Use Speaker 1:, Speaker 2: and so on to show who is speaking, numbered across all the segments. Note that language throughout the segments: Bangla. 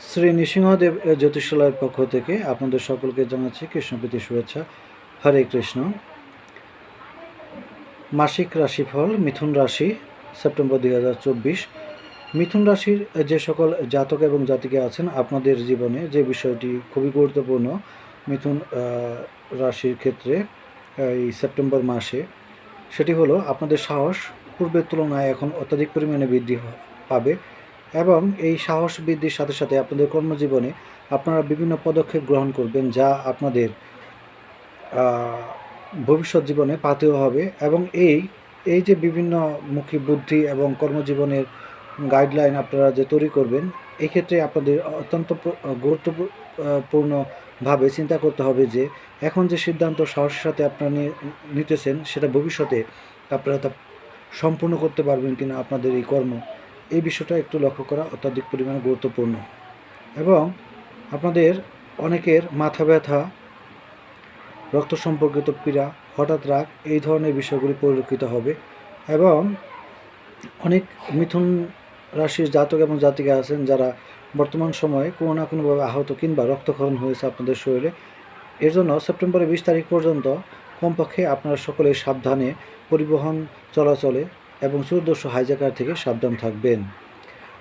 Speaker 1: শ্রী নৃসিংহদেব জ্যোতিষালয়ের পক্ষ থেকে আপনাদের সকলকে জানাচ্ছি কৃষ্ণপ্রীতি শুভেচ্ছা। হরে কৃষ্ণ। মাসিক রাশিফল মিথুন রাশি সেপ্টেম্বর 2024। মিথুন রাশির যে সকল জাতক এবং জাতিকা আছেন, আপনাদের জীবনে যে বিষয়টি খুবই গুরুত্বপূর্ণ মিথুন রাশির ক্ষেত্রে এই সেপ্টেম্বর মাসে, সেটি হলো আপনাদের সাহস পূর্বের তুলনায় এখন অত্যাধিক পরিমাণে বৃদ্ধি পাবে এবং এই সাহস বৃদ্ধির সাথে সাথে আপনাদের কর্মজীবনে আপনারা বিভিন্ন পদক্ষেপ গ্রহণ করবেন, যা আপনাদের ভবিষ্যৎ জীবনে পাথেয় হবে। এবং এই যে বিভিন্ন মুখী বুদ্ধি এবং কর্মজীবনের গাইডলাইন আপনারা যে তৈরি করবেন, এই ক্ষেত্রে আপনাদের অত্যন্ত গুরুত্বপূর্ণভাবে চিন্তা করতে হবে যে এখন যে সিদ্ধান্ত সাহসের সাথে আপনারা নিতেছেন, সেটা ভবিষ্যতে আপনারা তা সম্পূর্ণ করতে পারবেন কিনা আপনাদের এই কর্ম, এই বিষয়টা একটু লক্ষ্য করা অত্যাধিক পরিমাণে গুরুত্বপূর্ণ। এবং আপনাদের অনেকের মাথা ব্যথা, রক্ত সম্পর্কিত পীড়া, হঠাৎ রাগ, এই ধরনের বিষয়গুলি পরিলক্ষিত হবে। এবং অনেক মিথুন রাশির জাতক এবং জাতিকা আছেন যারা বর্তমান সময়ে কোনো না কোনোভাবে আহত কিংবা রক্তক্ষরণ হয়েছে আপনাদের শরীরে। এর জন্য সেপ্টেম্বরের 20 তারিখ পর্যন্ত কমপক্ষে আপনারা সকলে সাবধানে পরিবহন চলাচলে এবং চতুর্দশ হাইজ্যাকার থেকে সাবধান থাকবেন।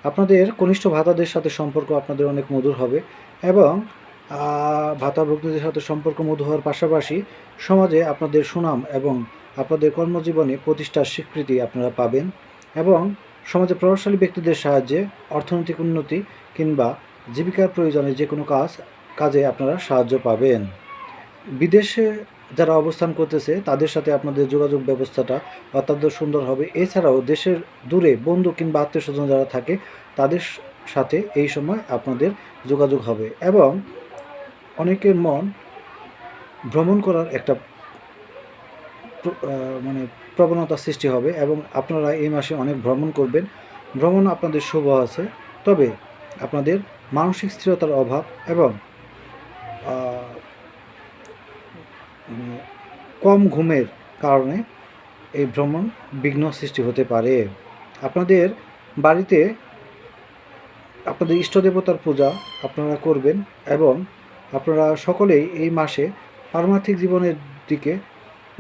Speaker 1: আপনাদের কনিষ্ঠ ভাতাদের সাথে সম্পর্ক আপনাদের অনেক মধুর হবে এবং ভাতাভুক্তদের সাথে সম্পর্ক মধুর হওয়ার পাশাপাশি সমাজে আপনাদের সুনাম এবং আপনাদের কর্মজীবনে প্রতিষ্ঠার স্বীকৃতি আপনারা পাবেন এবং সমাজে প্রভাবশালী ব্যক্তিদের সাহায্যে অর্থনৈতিক উন্নতি কিংবা জীবিকার প্রয়োজনে যে কোনো কাজে আপনারা সাহায্য পাবেন। বিদেশে যারা অবস্থান করতেছে তাদের সাথে আপনাদের যোগাযোগ ব্যবস্থাটা অত্যন্ত সুন্দর হবে। এছাড়াও দেশের দূরে বন্ধু কিংবা আত্মীয় স্বজন যারা থাকে তাদের সাথে এই সময় আপনাদের যোগাযোগ হবে এবং অনেকের মন ভ্রমণ করার একটা প্রবণতা সৃষ্টি হবে এবং আপনারা এই মাসে অনেক ভ্রমণ করবেন। ভ্রমণ আপনাদের শুভ আছে, তবে আপনাদের মানসিক স্থিরতার অভাব এবং কম ঘুমের কারণে এই ভ্রমণ বিঘ্ন সৃষ্টি হতে পারে। আপনাদের বাড়িতে আপনাদের ইষ্টদেবতার পূজা আপনারা করবেন এবং আপনারা সকলেই এই মাসে পারমার্থিক জীবনের দিকে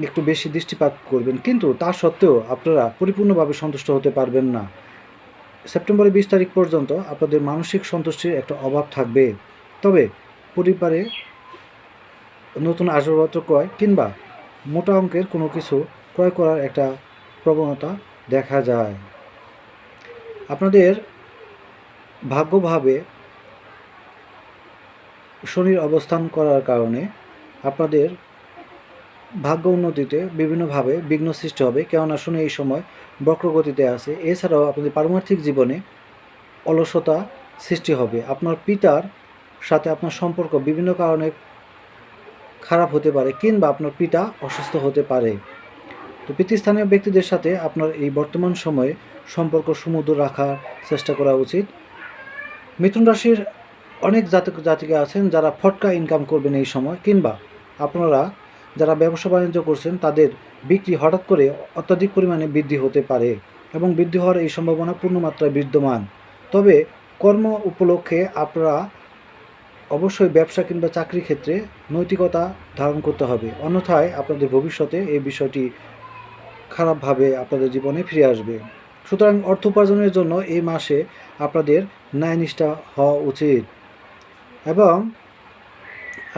Speaker 1: একটু বেশি দৃষ্টিপাত করবেন, কিন্তু তা সত্ত্বেও আপনারা পরিপূর্ণভাবে সন্তুষ্ট হতে পারবেন না। সেপ্টেম্বরের 20 তারিখ পর্যন্ত আপনাদের মানসিক সন্তুষ্টির একটা অভাব থাকবে। তবে পরিবারে নতুন আসবাবপত্র ক্রয় কিংবা মোটা অঙ্কের কোনো কিছু ক্রয় করার একটা প্রবণতা দেখা যায়। আপনাদের ভাগ্যভাবে শনির অবস্থান করার কারণে আপনাদের ভাগ্য উন্নতিতে বিভিন্নভাবে বিঘ্ন সৃষ্টি হবে, কেননা শনি এই সময় বক্রগতিতে আছে। এছাড়াও আপনাদের পারমার্থিক জীবনে অলসতা সৃষ্টি হবে। আপনার পিতার সাথে আপনার সম্পর্ক বিভিন্ন কারণে খারাপ হতে পারে কিংবা আপনার পিতা অসুস্থ হতে পারে। তো পিতৃস্থানীয় ব্যক্তিদের সাথে আপনার এই বর্তমান সময়ে সম্পর্ক সুমধুর রাখার চেষ্টা করা উচিত। মিথুন রাশির অনেক জাতক জাতিকা আছেন যারা ফটকা ইনকাম করবেন এই সময়, কিংবা আপনারা যারা ব্যবসা বাণিজ্য করছেন তাদের বিক্রি হঠাৎ করে অত্যাধিক পরিমাণে বৃদ্ধি হতে পারে এবং বৃদ্ধি হওয়ার এই সম্ভাবনা পূর্ণমাত্রায় বিদ্যমান। তবে কর্ম উপলক্ষে আপনারা অবশ্যই ব্যবসা কিংবা চাকরি ক্ষেত্রে নৈতিকতা ধারণ করতে হবে, অন্যথায় আপনাদের ভবিষ্যতে এই বিষয়টি খারাপভাবে আপনাদের জীবনে ফিরে আসবে। সুতরাং অর্থ উপার্জনের জন্য এই মাসে আপনাদের ন্যায়নিষ্ঠা হওয়া উচিত এবং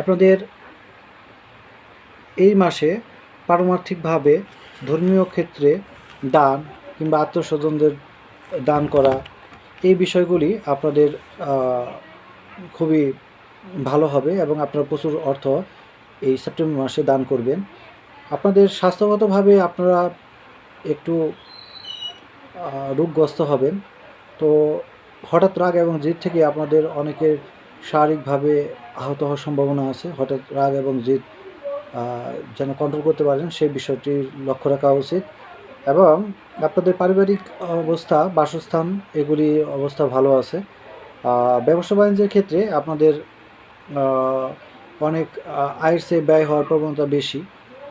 Speaker 1: আপনাদের এই মাসে পারমার্থিকভাবে ধর্মীয় ক্ষেত্রে দান কিংবা আত্মীয়স্বজনদের দান করা, এই বিষয়গুলি আপনাদের খুবই ভালো হবে এবং আপনারা প্রচুর অর্থ এই সেপ্টেম্বর মাসে দান করবেন। আপনাদের স্বাস্থ্যগতভাবে আপনারা একটু রোগগ্রস্ত হবেন। তো হঠাৎ রাগ এবং জিদ থেকে আপনাদের অনেকের শারীরিকভাবে আহত হওয়ার সম্ভাবনা আছে। হঠাৎ রাগ এবং জিদ যেন কন্ট্রোল করতে পারেন সেই বিষয়টি লক্ষ্য রাখা উচিত। এবং আপনাদের পারিবারিক অবস্থা, বাসস্থান, এগুলি অবস্থা ভালো আছে। ব্যবসা বাণিজ্যের ক্ষেত্রে আপনাদের অনেক আয়ের চেয়ে ব্যয় হওয়ার প্রবণতা বেশি।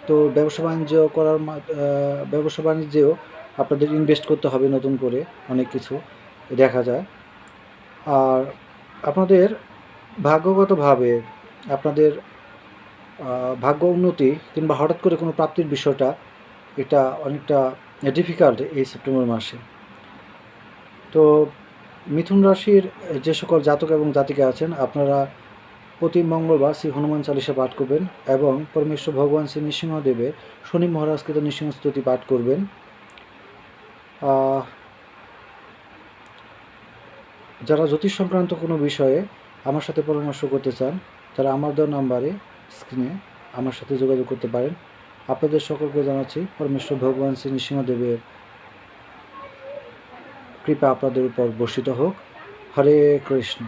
Speaker 1: তো ব্যবসা বাণিজ্যেও আপনাদের ইনভেস্ট করতে হবে নতুন করে, অনেক কিছু দেখা যায়। আর আপনাদের ভাগ্যগতভাবে আপনাদের ভাগ্য উন্নতি কিংবা হঠাৎ করে কোনো প্রাপ্তির বিষয়টা এটা অনেকটা ডিফিকাল্ট এই সেপ্টেম্বর মাসে। তো মিথুন রাশির যে সকল জাতক এবং জাতিকা আছেন, আপনারা প্রতি মঙ্গলবার শ্রী হনুমান চালিসা পাঠ করবেন এবং পরমেশ্বর ভগবান শ্রী নৃসিংহদেবের শনি মহারাজকৃত নৃসিংহ স্তুতি পাঠ করবেন। যারা জ্যোতিষ সংক্রান্ত কোনো বিষয়ে আমার সাথে পরামর্শ করতে চান, তারা আমার দেওয়া নাম্বারে স্ক্রিনে আমার সাথে যোগাযোগ করতে পারেন। আপনাদের সকলকে জানাচ্ছি পরমেশ্বর ভগবান শ্রী নৃসিংহদেবের কৃপা আপনাদের উপর বর্ষিত হোক। হরে কৃষ্ণ।